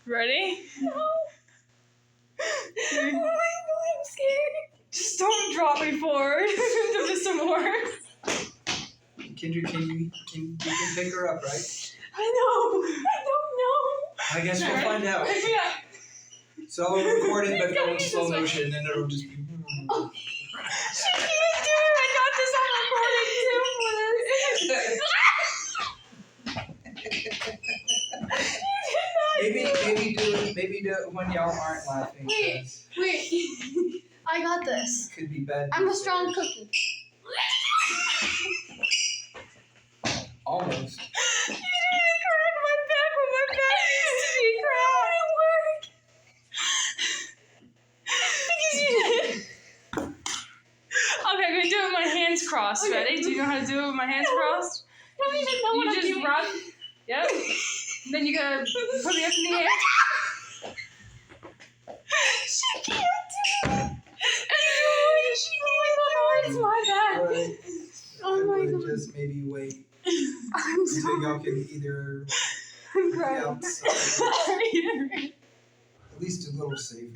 Ready? No. Oh my god, I'm scared. Just don't drop me forward to miss some more. Kendra, you can pick her up, right? I don't know. I guess we'll find out. Yeah. So I'll record it, but go in slow motion, and it'll just be. Oh. She can't do it. I got this on recording too for this. Maybe do it when y'all aren't laughing. Wait. 'Cause Wait. I got this. it could be bad. I'm a strong cookie. Almost. You didn't crack my back when my back used to be cracked. Because you did. Okay, I'm gonna do it with my hands crossed. Okay. Ready? Do you know how to do it with my hands crossed? I don't even know what You I'm just doing. rub. Yep. Then you gotta put me up in the air. She can't do it. She can't do it. It's my back. Alright. Oh I my would god. just maybe wait I'm until sorry. y'all can either I'm be crying. outside, at least a little safer.